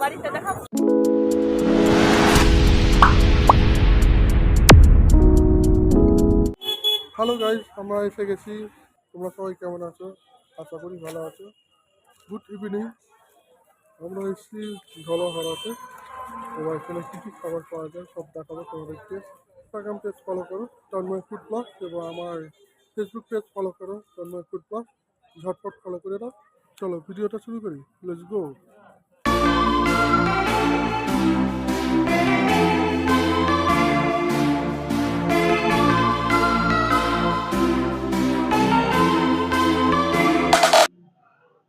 বাড়িতে দেখাবো। Hello guys, আমরা এসে গেছি। তোমরা সবাই কেমন আছো? আশা করি ভালো আছো। Good evening. আমরা এসেছি ধলাহারাতে। তোমার এখানে কী কী খাবার পাওয়া যায় সব দেখাবো তোমাদেরকে। ইনস্টাগ্রাম পেজ ফলো করো তন্ময় ফুড ব্লগ, এবং আমার ফেসবুক পেজ ফলো করো তন্ময় ফুড ব্লগ। ঝটপট ফলো করে দাও। চলো ভিডিওটা শুরু করি, let's go.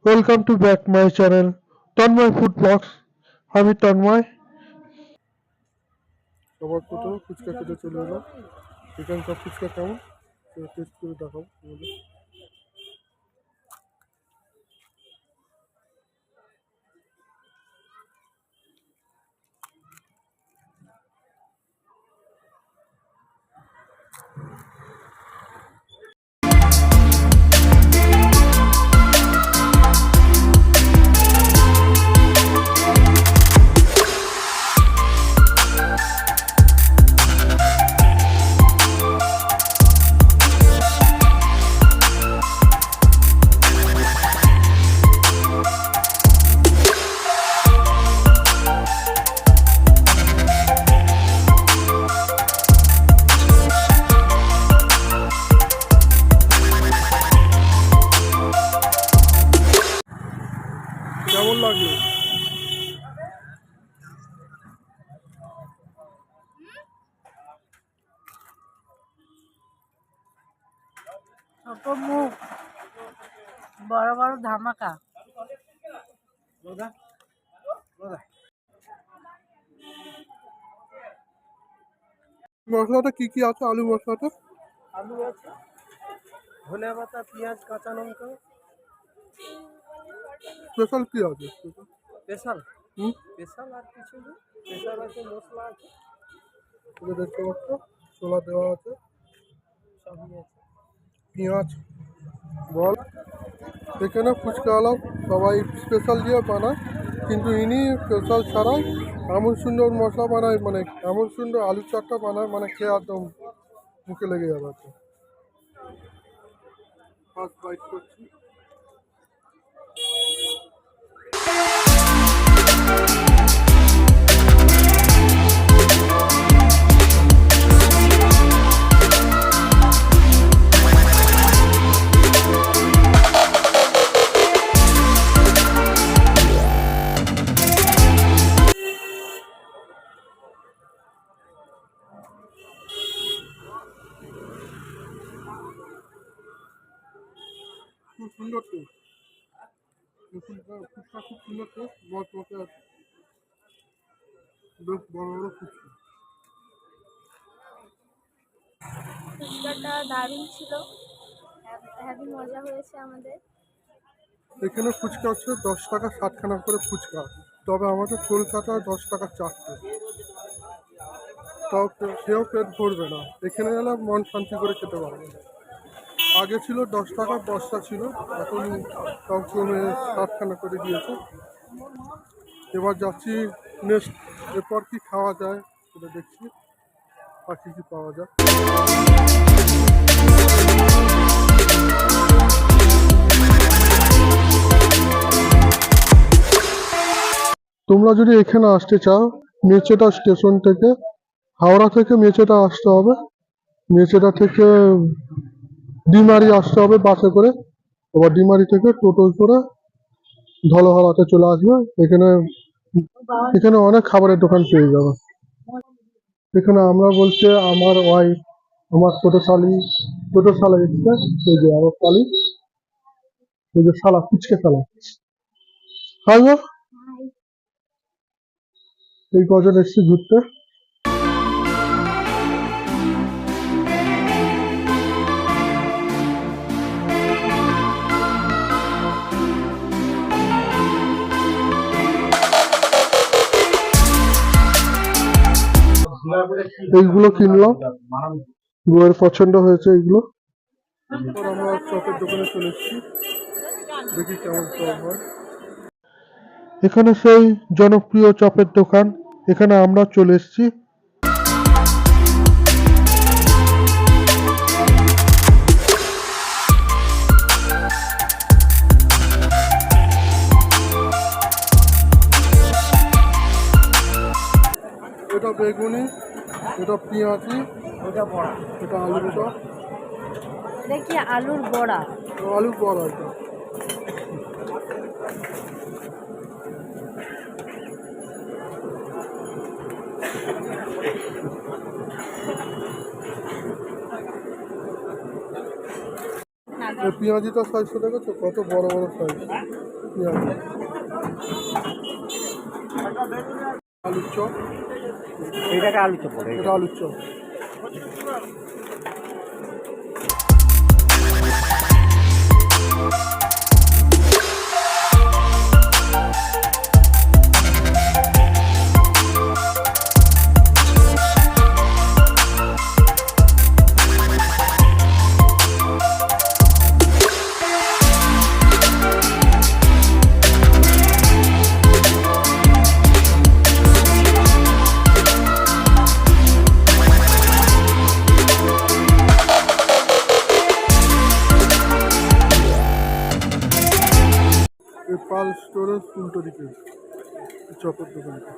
Welcome to back my channel Tanmoy food blogs. আমি তন্ময়। সবার কোথাও ফুচকা খেতে চলে এলাম। এখানকার ফুচকা কেমন টেস্ট করে দেখাবো তোমাদের। কেমন লাগলো? ছোট মুখ, বড় বড় ধামাকা। মশলাটা কি কি আছে? আলু মশলাটা আলু আছে, ধনে পাতা, পেঁয়াজ, কাঁচা লঙ্কা। স্পেশাল কি আছে? স্পেশাল স্পেশাল আর কিছু নেই। স্পেশাল আছে, মশলা আছে, এটা দেখতে পাচ্ছ, ছোলা দেওয়া আছে, সবই আছে। পেঁয়াজ বল। এখানে ফুচকাওয়ালা সবাই স্পেশাল দিয়ে বানায়, কিন্তু ইনি স্পেশাল ছাড়াই এমন সুন্দর মশলা বানায়, মানে এমন সুন্দর আলু চাটটা বানায়, মানে খেয়ে একদম মুখে লেগে যাবে। ফার্স্ট বাইট করছি। খুব সুন্দর টেস্ট, ফুচকা খুব সুন্দর টেস্ট, মচমচে আছে, বেশ বড় বড় ফুচকা। ফুচকাটা দারুণ ছিল, হেভি মজা হয়েছে আমাদের। এখানে ফুচকা হচ্ছে 10 টাকা 60খানা করে ফুচকা, তবে আমাদের কলকাতায় 10 টাকা 4টে। তাও খেয়েও পেট ভরবে না, এখানে এলে মন শান্তি করে খেতে পারবে। আগে ছিল 10 টাকা 10টা ছিল, এখন তাও কমে 60খানা করে দিয়েছে। এবার যাচ্ছি নেক্সট, এরপর কি খাওয়া যায় সেটা দেখছি, আর কী কী পাওয়া যায়। তোমরা যদি এখানে আসতে চাও, মেচেদা স্টেশন থেকে, হাওড়া থেকে মেচেদা আসতে হবে, মেচেদা থেকে ডিমারি আসতে হবে বাসে করে, আবার ডিমারি থেকে টোটো করে ধলাহারাতে চলে আসবে। এখানে অনেক খাবারের দোকান পেয়ে যাবে। এখানে আমরা বলতে আমার ওয়াইফ, আমার ছোট শালি এসছে, এই যে আমার শালি, এই যে শালা, ফুচকে শালা। হাই গো, এই কজন এসছে ঘুরতে। এইগুলো কিনলাম, বউয়ের পছন্দ হয়েছে এইগুলো। এরপর আমরা চপের দোকানে চলে এসেছি, দেখি কেমন চপ হয়। এখানে সেই জনপ্রিয় চপের দোকান, এখানে আমরা চলে এসেছি। এটা বেগুনি, এটা পেঁয়াজি, ওটা বড়া। এটা আলুর চপ, এটা কি আলুর বড়া? আলুর বড়া এটা। এই পেঁয়াজিটা সাইজটা দেখেছো কত বড় বড় সাইজ পেঁয়াজি। আলুর চপ, এইটাকে আলু চপ বলে। এটা আলুর চপ। এই পাল স্টোরের উল্টো দিকে চপের দোকানটা।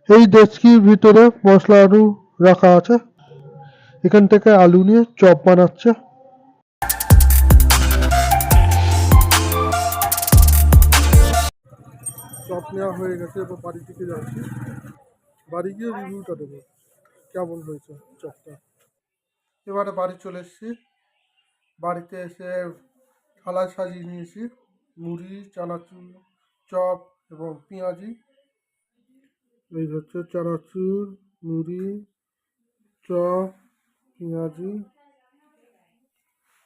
এই ডেস্কির ভিতরে মশলা আলু রাখা আছে, এখান থেকে আলু নিয়ে চপ বানাচ্ছে। চপ নেওয়া হয়ে গেছে, এবার বাড়ি থেকে যাচ্ছি, বাড়ি গিয়ে রিভিউটা দেবো কেমন হয়েছে চপটা। এবারে বাড়ি চলে এসেছি, বাড়িতে এসে থালায় সাজিয়ে নিয়েছি মুড়ি, চানাচুর, চপ এবং পেঁয়াজি। এই হচ্ছে চানাচুর, মুড়ি, চপ, পেঁয়াজি।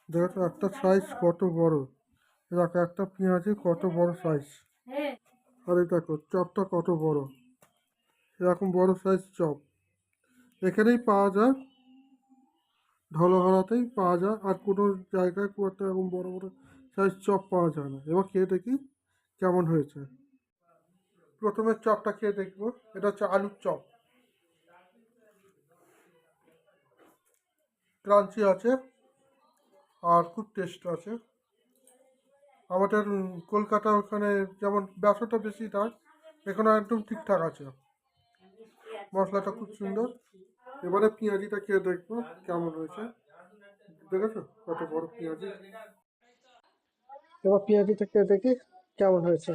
দেখো একটা সাইজ কত বড়, দেখো একটা পেঁয়াজি কত বড় সাইজ, আর এই দেখো চপটা কত বড়, এরকম বড় সাইজ চপ এখানেই পাওয়া যায়, ঢলহরাতেই পাওয়া যায়, আর কোনো জায়গায় খুব একটা এরকম বড় বড় সাইজ চপ পাওয়া যায় না। এবার খেয়ে দেখি কেমন হয়েছে। প্রথমে চপটা খেয়ে দেখবো, এটা হচ্ছে আলুর চপ, ক্রাঞ্চি আছে আর খুব টেস্ট আছে। আমাদের কলকাতা ওখানে যেমন ব্যবসাটা বেশি থাকে, এখানে একদম ঠিকঠাক আছে, মশলাটা খুব সুন্দর। এবারে পেঁয়াজিটা খেয়ে দেখবো কেমন হয়েছে, দেখেছো কত বড় পেঁয়াজি। এবার পেঁয়াজিটা খেয়ে দেখি কেমন হয়েছে,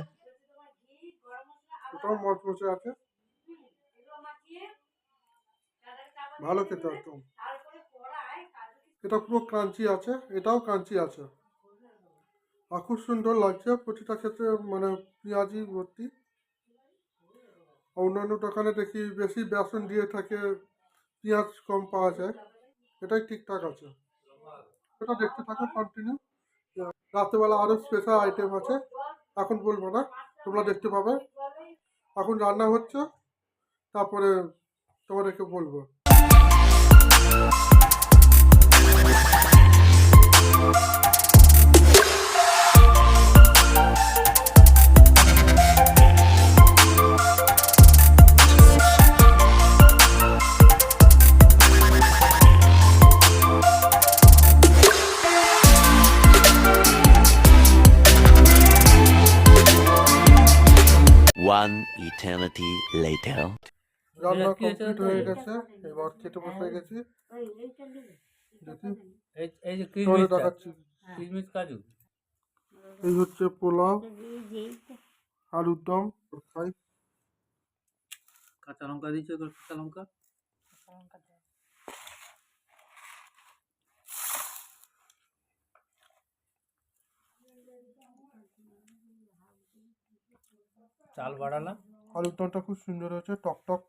এটাও মচমচে আছে, ভালো খেতে একদম। এটা পুরো ক্রাঞ্চি আছে, এটাও ক্রাঞ্চি আছে, আর খুব সুন্দর লাগছে প্রতিটা ক্ষেত্রে, মানে পেঁয়াজি ভর্তি। অন্যান্য দোকানে দেখি বেশি বেসন দিয়ে থাকে, পেঁয়াজ কম পাওয়া যায়, এটাই ঠিকঠাক আছে। এটা দেখতে থাকো কন্টিনিউ, রাত্রেবেলা আরও স্পেশাল আইটেম আছে, এখন বলবো না, তোমরা দেখতে পাবে। এখন রান্না হচ্ছে, তারপরে তোমাদেরকে বলবো। One eternity later. রান্না কমপ্লিট হয়ে গেছে, এবার খেতে বসে গেছি, দেখি এই যে তোমাদের দেখাচ্ছি। কিশমিশ কাজু এই হচ্ছে পোলাও, আলুর দম খাই। কাঁচা লঙ্কা দিয়েছে তো, কাঁচা লঙ্কা চাল বাড়ালাম। আলুর দমটা খুব সুন্দর হয়েছে, টক টক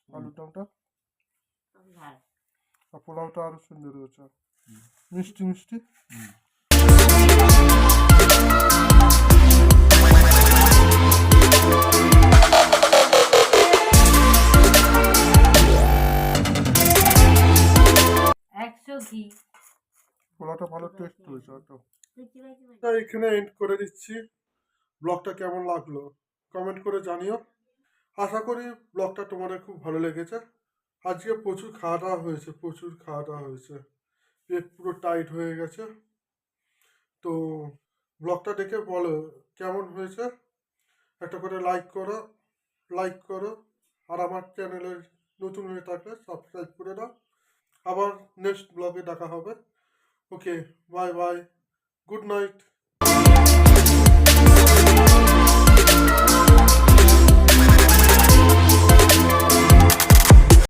আলুর দমটা। আর পোলাওটা আরো সুন্দর হয়েছে, মিষ্টি মিষ্টি। পোলাওটা ভালো টেস্ট হয়েছে একদম। এখানে এন্ড করে দিচ্ছি। ব্লগটা কেমন লাগলো কমেন্ট করে জানিও। আশা করি ব্লগটা তোমাদের খুব ভালো লেগেছে। আজকে প্রচুর খাওয়া দাওয়া হয়েছে, প্রচুর খাওয়া দাওয়া হয়েছে, পেট পুরো টাইট হয়ে গেছে। তো ব্লগটা দেখে বলো কেমন হয়েছে, একটা করে লাইক করো। আর আমার চ্যানেলে নতুন হয়ে থাকলে সাবস্ক্রাইব করে দাও। আবার নেক্সট ব্লগে দেখা হবে। ওকে, বাই বাই, গুড নাইট।